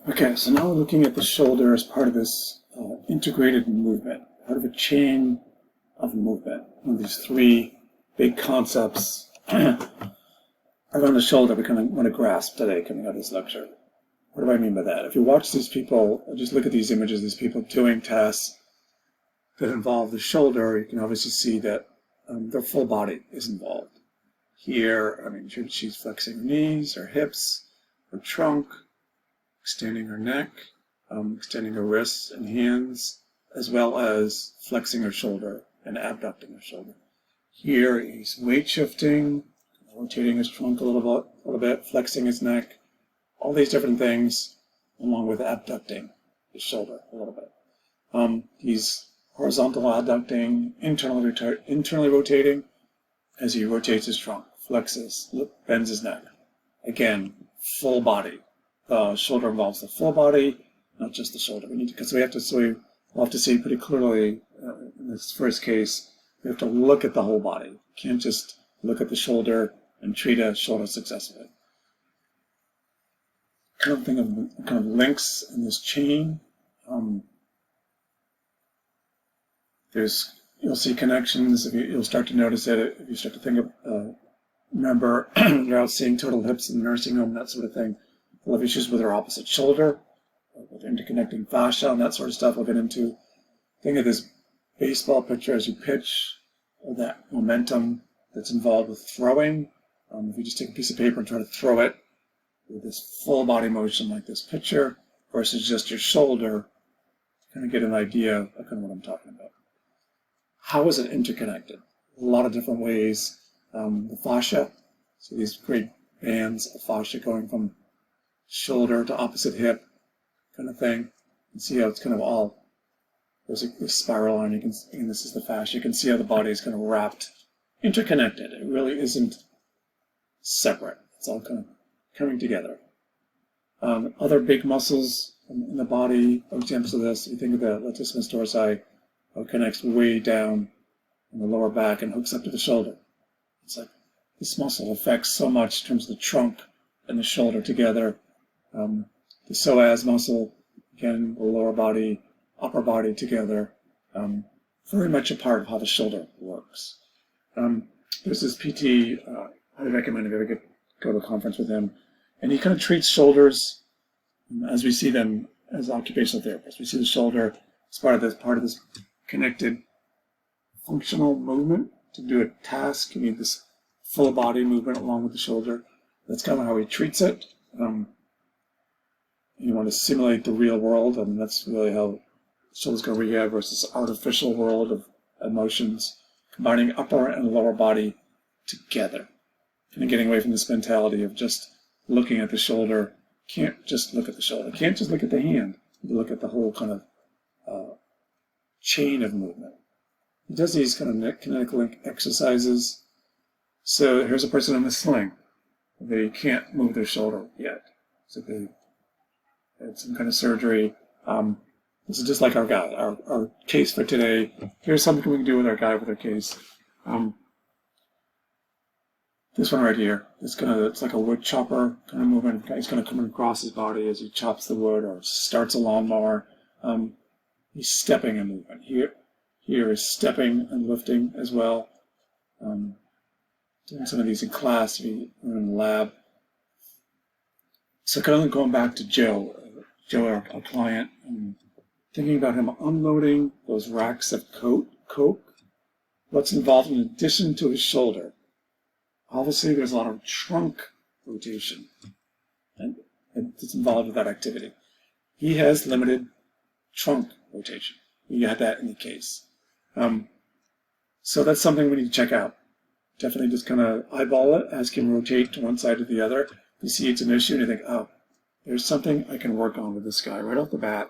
Okay, so now we're looking at the shoulder as part of this integrated movement, part of a chain of movement. One of these three big concepts around the shoulder we kind of want to grasp today coming out of this lecture. What do I mean by that? If you watch these people, just look at these images, these people doing tasks that involve the shoulder, you can obviously see that their full body is involved. Here, I mean, she's flexing her knees, her hips, her trunk, extending her neck, extending her wrists and hands, as well as flexing her shoulder and abducting her shoulder. Here, he's weight shifting, rotating his trunk a little bit, flexing his neck, all these different things, along with abducting his shoulder a little bit. He's horizontal abducting, internally rotating as he rotates his trunk, flexes, bends his neck. Again, full body. Shoulder involves the full body, not just the shoulder. We'll have to see pretty clearly in this first case. We have to look at the whole body. You can't just look at the shoulder and treat a shoulder successfully. Kind of think of kind of links in this chain. You'll see connections. You'll start to notice it if you start to think of. Remember, you're out seeing total hips in the nursing home, that sort of thing. We'll have issues with our opposite shoulder, with interconnecting fascia and that sort of stuff we'll get into. Think of this baseball pitcher as you pitch, or that momentum that's involved with throwing. If you just take a piece of paper and try to throw it with this full body motion like this pitcher versus just your shoulder, kind of get an idea of kind of what I'm talking about. How is it interconnected? A lot of different ways. The fascia, so these great bands of fascia going from shoulder to opposite hip kind of thing. You can see how it's kind of all, there's a spiral line, and this is the fascia. You can see how the body is kind of wrapped, interconnected. It really isn't separate. It's all kind of coming together. Other big muscles in the body, examples of this, you think of the latissimus dorsi, how it connects way down in the lower back and hooks up to the shoulder. It's like this muscle affects so much in terms of the trunk and the shoulder together. The psoas muscle, again, the lower body, upper body together, very much a part of how the shoulder works. There's this PT, I recommend if you ever go to a conference with him, and he kind of treats shoulders as we see them as occupational therapists. We see the shoulder as part of this connected functional movement. To do a task, you need this full body movement along with the shoulder. That's kind of how he treats it. You want to simulate the real world, and that's really how the shoulder's going to rehab versus artificial world of emotions, combining upper and lower body together. And getting away from this mentality of just looking at the shoulder. Can't just look at the shoulder. Can't just look at the hand. You look at the whole kind of chain of movement. He does these kind of kinetic link exercises. So here's a person in a sling. They can't move their shoulder yet. So they had some kind of surgery. This is just like our guy, our case for today. Here's something we can do with our guy with our case. This one right here, it's like a wood chopper kind of movement. He's kind of coming across his body as he chops the wood or starts a lawnmower. He's stepping and moving. Here is stepping and lifting as well. Doing some of these in class, in the lab. So kind of going back to Joe, our client, and thinking about him unloading those racks of coke. What's involved in addition to his shoulder? Obviously, there's a lot of trunk rotation, and it's involved with that activity. He has limited trunk rotation. You had that in the case. So that's something we need to check out. Definitely just kind of eyeball it, ask him to rotate to one side or the other. You see it's an issue, and you think, oh, there's something I can work on with this guy right off the bat.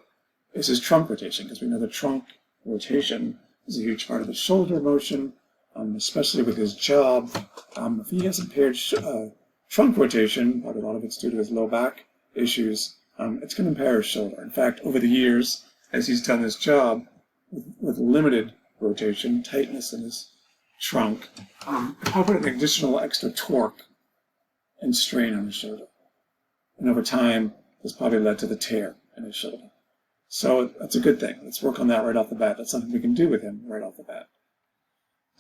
Is his trunk rotation, because we know the trunk rotation is a huge part of the shoulder motion, especially with his job. If he has impaired trunk rotation, but a lot of it's due to his low back issues, it's going to impair his shoulder. In fact, over the years, as he's done his job with limited rotation, tightness in his trunk, how about an additional extra torque and strain on the shoulder? And over time, this probably led to the tear in his shoulder. So that's a good thing. Let's work on that right off the bat. That's something we can do with him right off the bat.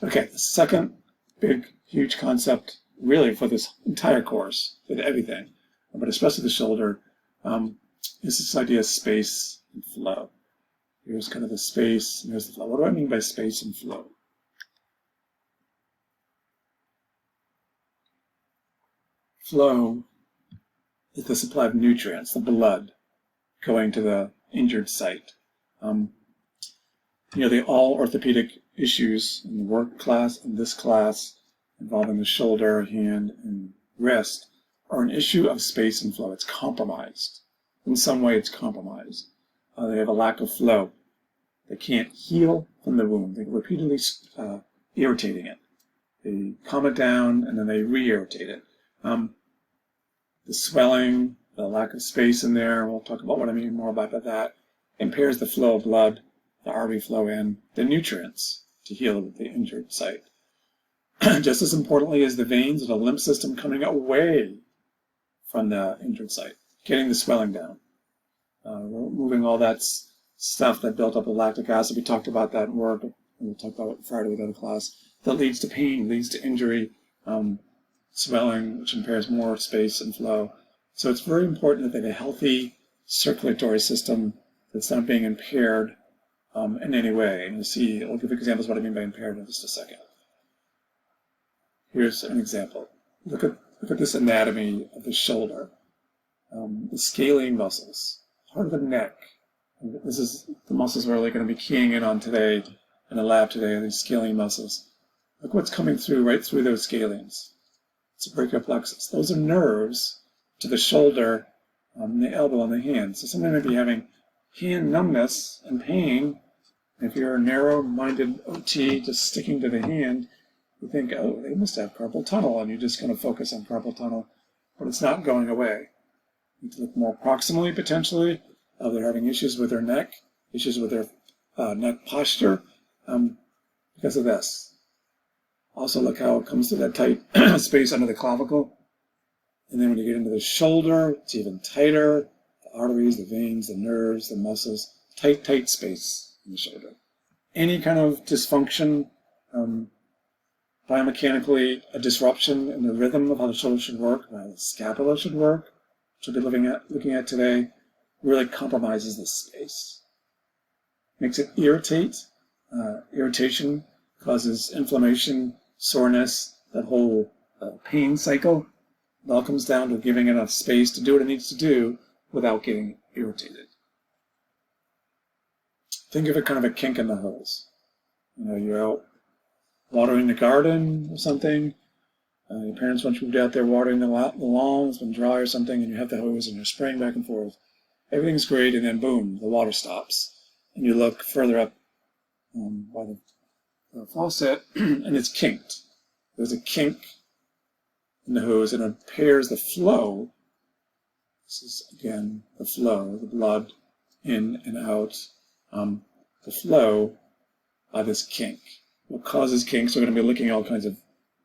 Okay, the second big, huge concept, really for this entire course, with everything, but especially the shoulder, is this idea of space and flow. Here's kind of the space, and here's the flow. What do I mean by space and flow? Flow is the supply of nutrients, the blood, going to the injured site. Nearly all orthopedic issues in the work class, in this class, involving the shoulder, hand, and wrist, are an issue of space and flow. It's compromised. In some way, it's compromised. They have a lack of flow. They can't heal from the wound. They're repeatedly irritating it. They calm it down, and then they re-irritate it. The swelling, the lack of space in there, we'll talk about what I mean more about that, impairs the flow of blood, the artery flow in, the nutrients to heal the injured site. Just as importantly as the veins and the lymph system coming away from the injured site, getting the swelling down, removing all that stuff that built up with lactic acid. We talked about that in work, and we'll talk about it Friday with the other class, that leads to pain, leads to injury, swelling, which impairs more space and flow. So it's very important that they have a healthy circulatory system that's not being impaired in any way. And you'll see, I'll give examples of what I mean by impaired in just a second. Here's an example. Look at this anatomy of the shoulder. The scalene muscles, part of the neck. This is the muscles we're really going to be keying in on today in the lab today, these scalene muscles. Look what's coming through, right through those scalenes. It's a brachial plexus. Those are nerves to the shoulder, the elbow, and the hand. So somebody might be having hand numbness and pain. If you're a narrow-minded OT, just sticking to the hand, you think, oh, they must have carpal tunnel, and you're just going to focus on carpal tunnel, but it's not going away. You need to look more proximally, potentially. They're having issues with their neck, issues with their neck posture because of this. Also, look how it comes to that tight space under the clavicle. And then when you get into the shoulder, it's even tighter. The arteries, the veins, the nerves, the muscles, tight space in the shoulder. Any kind of dysfunction, biomechanically, a disruption in the rhythm of how the shoulder should work, how the scapula should work, which we'll be looking at today, really compromises this space. Makes it irritate. Irritation causes inflammation, soreness, that whole pain cycle. It all comes down to giving enough space to do what it needs to do without getting irritated. Think of it kind of a kink in the hose. You're out watering the garden or something. Your parents want you to be out there watering the lawn, it's been dry or something, and you have the hose and you're spraying back and forth. Everything's great, and then boom, the water stops. And you look further up by the faucet, and it's kinked. There's a kink in the hose, and it impairs the flow. This is, again, the flow, the blood in and out. The flow by this kink. What causes kinks? We're going to be looking at all kinds of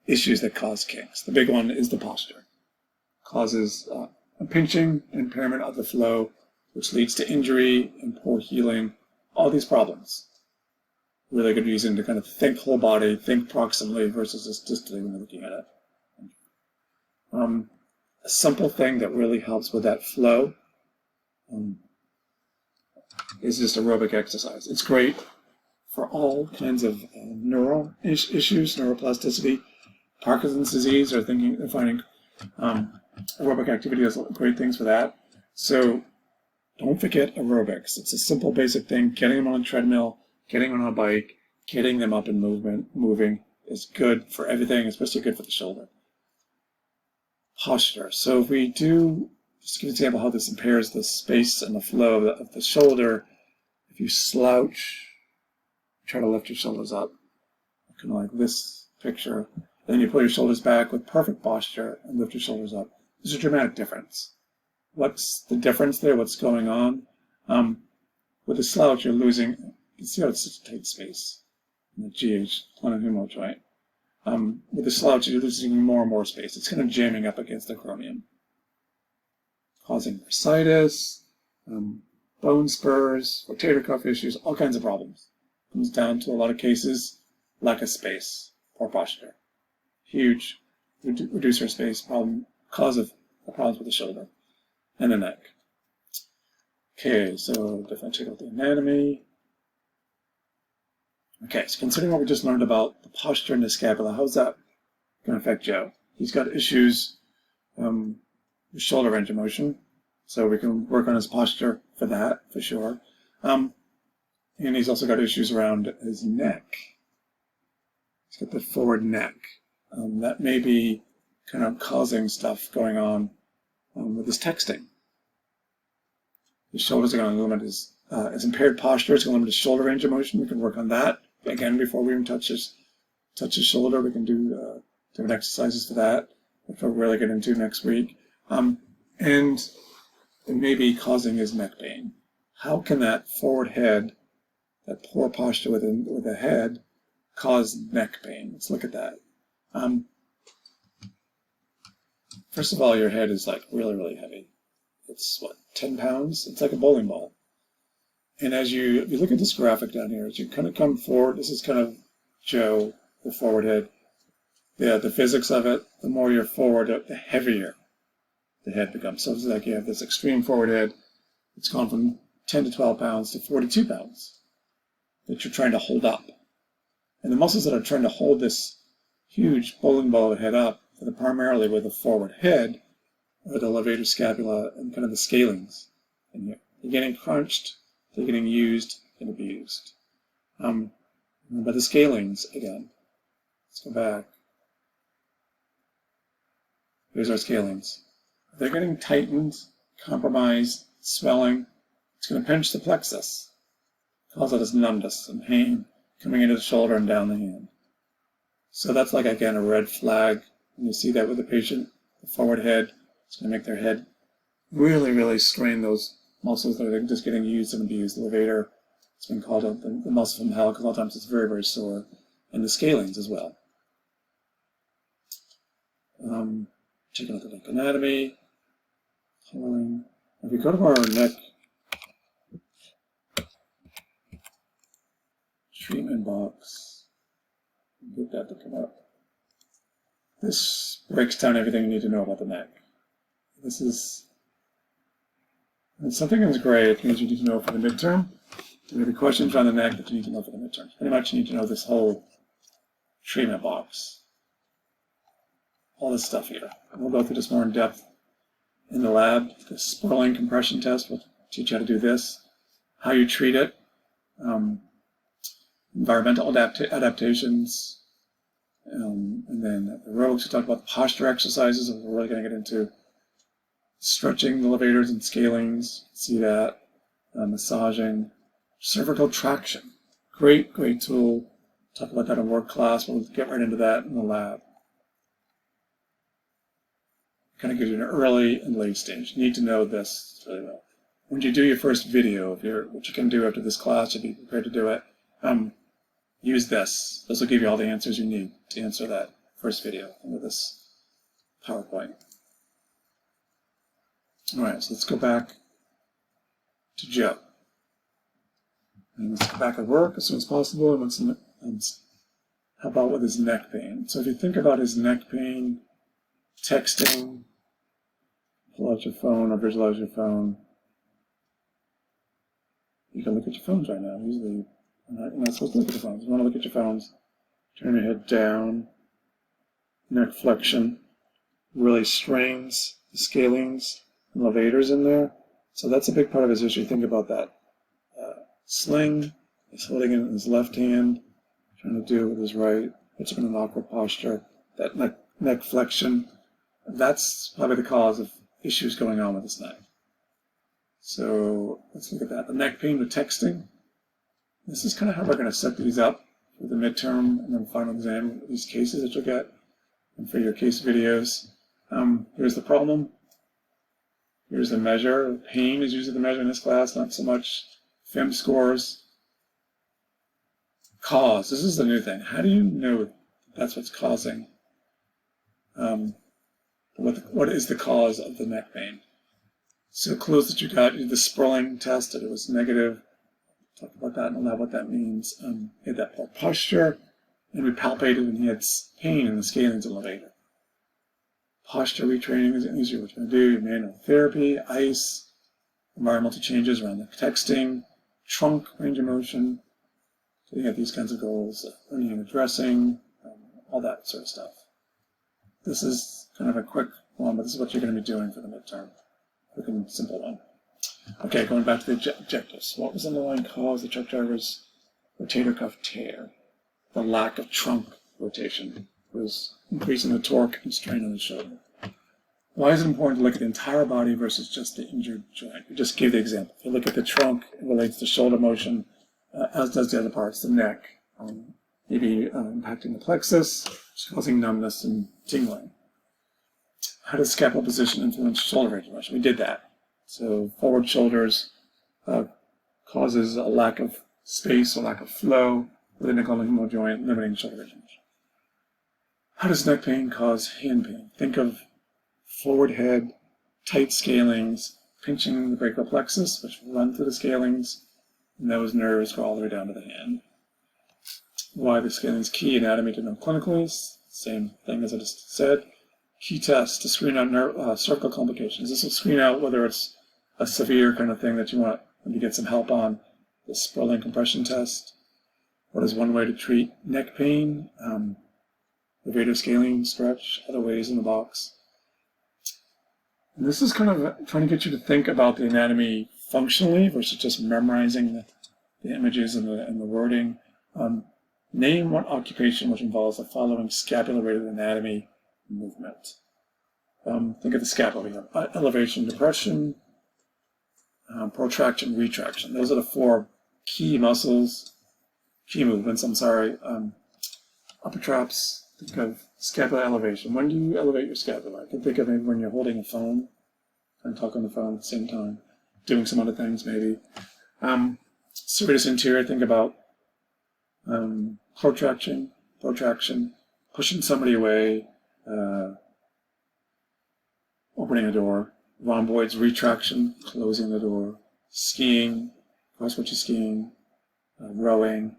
issues that cause kinks. The big one is the posture. Causes a pinching, impairment of the flow, which leads to injury and poor healing. All these problems. Really good reason to kind of think whole body, think proximally versus just distally when we're looking at it. A simple thing that really helps with that flow is just aerobic exercise. It's great for all kinds of neural issues, neuroplasticity, Parkinson's disease. They're finding aerobic activity has great things for that. So don't forget aerobics. It's a simple, basic thing. Getting them on a treadmill, getting on a bike, getting them up and moving is good for everything, especially good for the shoulder. Posture. So if we do, just to give an example how this impairs the space and the flow of the shoulder, if you slouch, try to lift your shoulders up, kind of like this picture, then you pull your shoulders back with perfect posture and lift your shoulders up. There's a dramatic difference. What's the difference there? What's going on? With a slouch, you're losing, you can see how it's such a tight space in the GH, glenohumeral joint. With the slouch, you're losing more and more space. It's kind of jamming up against the chromium. causing bursitis, bone spurs, rotator cuff issues, all kinds of problems. Comes down to a lot of cases, lack of space, poor posture. Huge reducer space problem, cause of the problems with the shoulder and the neck. Okay, so definitely check out the anatomy. Okay, so considering what we just learned about the posture and the scapula, how's that going to affect Joe? He's got issues with shoulder range of motion, so we can work on his posture for that, for sure. And he's also got issues around his neck. He's got the forward neck. That may be kind of causing stuff going on with his texting. His shoulders are going to limit his impaired posture. It's going to limit his shoulder range of motion. We can work on that. Again, before we even touch his shoulder, we can do different exercises for that, which we'll really get into next week. And it may be causing his neck pain. How can that forward head, that poor posture with the head, cause neck pain? Let's look at that. First of all, your head is like really, really heavy. It's what, 10 pounds? It's like a bowling ball. And as you look at this graphic down here, as you kind of come forward, this is kind of Joe, the forward head. The physics of it, the more you're forward, the heavier the head becomes. So it's like you have this extreme forward head. It's gone from 10 to 12 pounds to 42 pounds that you're trying to hold up. And the muscles that are trying to hold this huge bowling ball of a head up are primarily with the forward head, or the levator scapula, and kind of the scalings in here. They're getting crunched, they're getting used and abused. But the scalings, again, let's go back. Here's our scalings. They're getting tightened, compromised, swelling. It's going to pinch the plexus, cause all this numbness and pain coming into the shoulder and down the hand. So that's like, again, a red flag. When you see that with the patient, the forward head, it's going to make their head really, really strain those muscles that are just getting used and abused. The levator, it's been called the muscle from hell because a lot of times it's very, very sore. And the scalings as well. Checking out the neck anatomy. Coloring. If we go to our neck treatment box, get that to come up. This breaks down everything you need to know about the neck. This is, and something that's great, things you need to know for the midterm. There may be questions around the neck that you need to know for the midterm. Pretty much you need to know this whole treatment box. All this stuff here. And we'll go through this more in depth in the lab. The Sperling compression test will teach you how to do this, how you treat it, environmental adaptations, and then the aerobics, we talked about the posture exercises, and we're really going to get into stretching the levators and scalings. See that, massaging, cervical traction. Great, great tool. Talk about that in work class. We'll get right into that in the lab. Kind of gives you an early and late stage. You need to know this really well. When you do your first video, what you can do after this class, you'll be prepared to do it. Use this. This will give you all the answers you need to answer that first video with this PowerPoint. All right, so let's go back to Joe. And let's get back at work as soon as possible. And how about with his neck pain? So if you think about his neck pain, texting, pull out your phone or visualize your phone. You can look at your phones right now. Usually, you're not supposed to look at your phones. You want to look at your phones. Turn your head down. Neck flexion really strains the scalings and levators in there. So that's a big part of his issue. Think about that. Sling, he's holding it in his left hand, trying to do it with his right. Puts him in an awkward posture. That neck flexion, that's probably the cause of issues going on with his neck. So let's look at that. The neck pain with texting. This is kind of how we're going to set these up for the midterm and then final exam, these cases that you'll get, and for your case videos. Here's the problem. Here's the measure. Pain is usually the measure in this class, not so much FIM scores. Cause. This is the new thing. How do you know that's what's causing? What is the cause of the neck pain? So clues that you got, you did the Sperling test, that it was negative. Talk about that in the lab, what that means. He had that poor posture, and we palpated when he had pain in the scalings elevator. Posture retraining is easier. What you're going to do, your manual therapy, ice, environmental changes around the texting, trunk range of motion. So you have these kinds of goals, learning and addressing, all that sort of stuff. This is kind of a quick one, but this is what you're going to be doing for the midterm. Quick and simple one. Okay, going back to the objectives. What was the underlying cause of the truck driver's rotator cuff tear? The lack of trunk rotation was increasing the torque and strain on the shoulder. Why is it important to look at the entire body versus just the injured joint? We just gave the example. If you look at the trunk, it relates to shoulder motion, as does the other parts, the neck, maybe impacting the plexus, causing numbness and tingling. How does scapular position influence shoulder range of motion? We did that. So forward shoulders causes a lack of space or lack of flow within the glenohumeral joint, limiting shoulder range of motion. How does neck pain cause hand pain? Think of forward head, tight scalings, pinching the brachial plexus, which run through the scalings, and those nerves go all the way down to the hand. Why the scalings? Key anatomy to know clinically, same thing as I just said. Key tests to screen out cervical complications. This will screen out whether it's a severe kind of thing that you want to get some help on. The Sperling compression test. What is one way to treat neck pain? The levator scaling stretch, other ways in the box. And this is kind of trying to get you to think about the anatomy functionally versus just memorizing the images and the wording. Name one occupation which involves the following scapular-rated anatomy movement. Think of the scapula. We have elevation, depression, protraction, retraction. Those are the four key movements, upper traps. Think of scapular elevation. When do you elevate your scapula? I can think of it when you're holding a phone and talk on the phone at the same time, doing some other things maybe. Serratus anterior, think about protraction, pushing somebody away, opening a door. Rhomboids, retraction, closing the door. Skiing, cross-country skiing, rowing.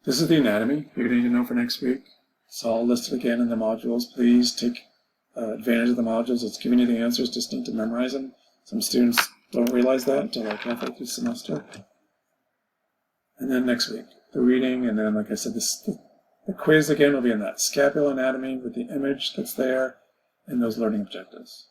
This is the anatomy you're going to need to know for next week. It's all listed again in the modules. Please take advantage of the modules. It's giving you the answers, just need to memorize them. Some students don't realize that until like halfway through the semester. And then next week, the reading, and then, like I said, the quiz again will be in that scapular anatomy with the image that's there and those learning objectives.